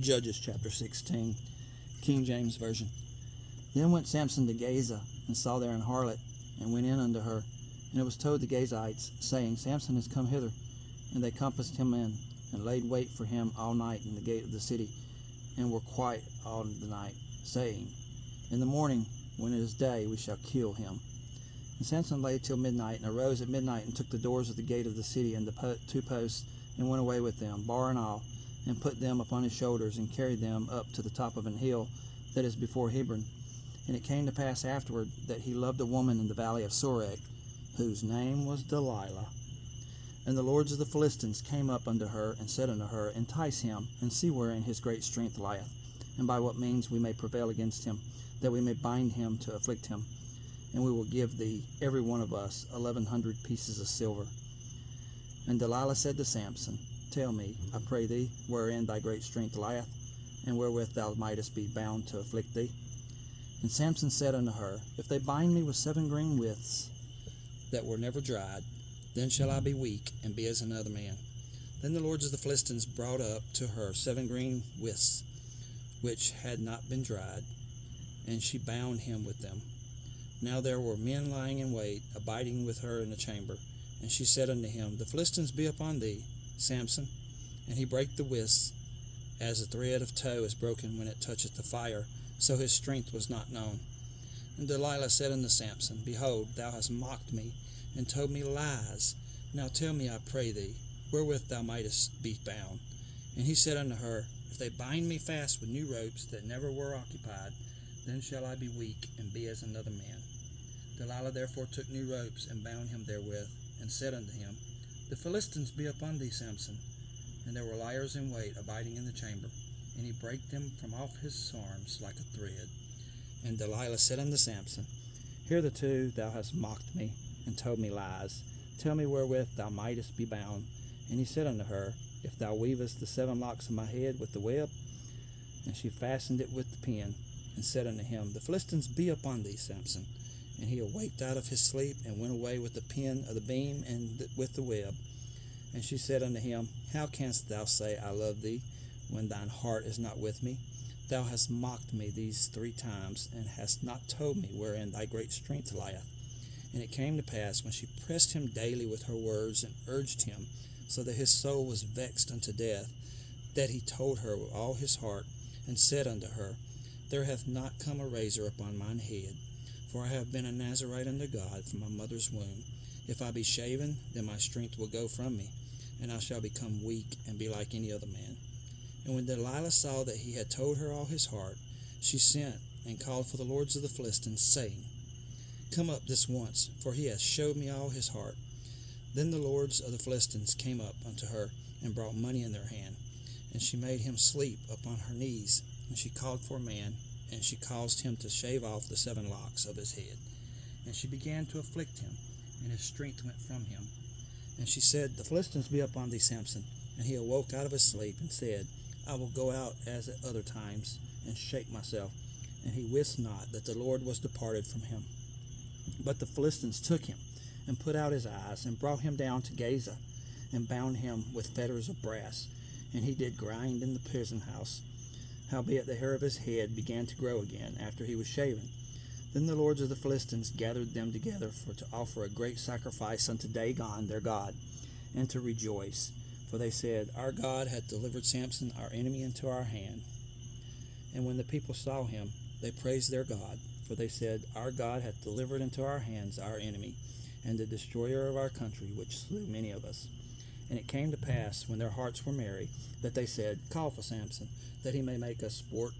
Judges chapter 16, King James Version. Then went Samson to Gaza, and saw there an harlot, and went in unto her. And it was told the Gazites, saying, Samson is come hither. And they compassed him in, and laid wait for him all night in the gate of the city, and were quiet all the night, saying, In the morning, when it is day, we shall kill him. And Samson lay till midnight, and arose at midnight, and took the doors of the gate of the city and the two posts, and went away with them, bar and all, and put them upon his shoulders, and carried them up to the top of an hill that is before Hebron. And it came to pass afterward that he loved a woman in the valley of Sorek, whose name was Delilah. And the lords of the Philistines came up unto her, and said unto her, Entice him, and see wherein his great strength lieth, and by what means we may prevail against him, that we may bind him to afflict him. And we will give thee, every one of us, 1,100 pieces of silver. And Delilah said to Samson, Tell me, I pray thee, wherein thy great strength lieth, and wherewith thou mightest be bound to afflict thee. And Samson said unto her, If they bind me with 7 green withs that were never dried, then shall I be weak, and be as another man. Then the lords of the Philistines brought up to her 7 green withs, which had not been dried, and she bound him with them. Now there were men lying in wait, abiding with her in the chamber. And she said unto him, The Philistines be upon thee, Samson. And he brake the withs, as a thread of tow is broken when it toucheth the fire, so his strength was not known. And Delilah said unto Samson, Behold, thou hast mocked me, and told me lies. Now tell me, I pray thee, wherewith thou mightest be bound. And he said unto her, If they bind me fast with new ropes that never were occupied, then shall I be weak, and be as another man. Delilah therefore took new ropes, and bound him therewith, and said unto him, The Philistines be upon thee, Samson. And there were liers in wait, abiding in the chamber. And he brake them from off his arms like a thread. And Delilah said unto Samson, Hitherto thou hast mocked me, and told me lies. Tell me wherewith thou mightest be bound. And he said unto her, If thou weavest the 7 locks of my head with the web. And she fastened it with the pin, and said unto him, The Philistines be upon thee, Samson. And he awaked out of his sleep, and went away with the pin of the beam and with the web. And she said unto him, How canst thou say, I love thee, when thine heart is not with me? Thou hast mocked me these 3 times, and hast not told me wherein thy great strength lieth. And it came to pass, when she pressed him daily with her words, and urged him, so that his soul was vexed unto death, that he told her with all his heart, and said unto her, There hath not come a razor upon mine head, for I have been a Nazarite unto God from my mother's womb. If I be shaven, then my strength will go from me, and I shall become weak, and be like any other man. And when Delilah saw that he had told her all his heart, she sent and called for the lords of the Philistines, saying, Come up this once, for he hath showed me all his heart. Then the lords of the Philistines came up unto her, and brought money in their hand. And she made him sleep upon her knees. And she called for a man, and she caused him to shave off the 7 locks of his head. And she began to afflict him, and his strength went from him. And she said, The Philistines be upon thee, Samson. And he awoke out of his sleep, and said, I will go out as at other times, and shake myself. And he wist not that the Lord was departed from him. But the Philistines took him, and put out his eyes, and brought him down to Gaza, and bound him with fetters of brass. And he did grind in the prison house. Howbeit the hair of his head began to grow again, after he was shaven. Then the lords of the Philistines gathered them together to offer a great sacrifice unto Dagon their god, and to rejoice. For they said, Our God hath delivered Samson our enemy into our hand. And when the people saw him, they praised their God. For they said, Our God hath delivered into our hands our enemy, and the destroyer of our country, which slew many of us. And it came to pass, when their hearts were merry, that they said, Call for Samson, that he may make us sport.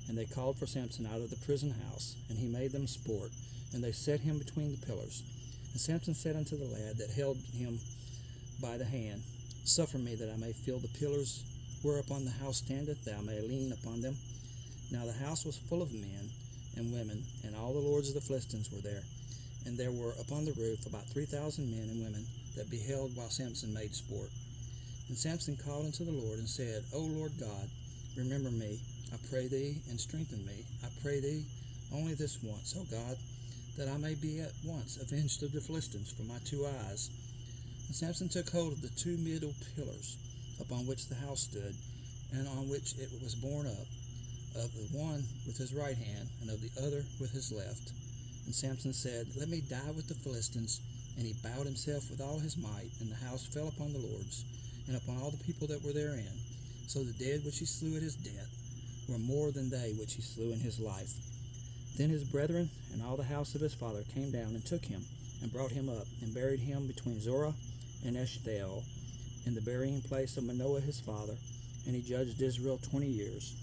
And they called for Samson out of the prison house, and he made them sport, and they set him between the pillars. And Samson said unto the lad that held him by the hand, Suffer me that I may feel the pillars whereupon the house standeth, that I may lean upon them. Now the house was full of men and women, and all the lords of the Philistines were there. And there were upon the roof about 3,000 men and women that beheld while Samson made sport. And Samson called unto the Lord, and said, O Lord God, remember me, I pray thee, and strengthen me. I pray thee only this once, O God, that I may be at once avenged of the Philistines for my 2 eyes. And Samson took hold of the 2 middle pillars upon which the house stood, and on which it was borne up, of the one with his right hand, and of the other with his left. And Samson said, Let me die with the Philistines. And he bowed himself with all his might, and the house fell upon the lords, and upon all the people that were therein. So the dead which he slew at his death were more than they which he slew in his life. Then his brethren and all the house of his father came down and took him, and brought him up, and buried him between Zorah and Eshtaol, in the burying place of Manoah his father. And he judged Israel 20 years.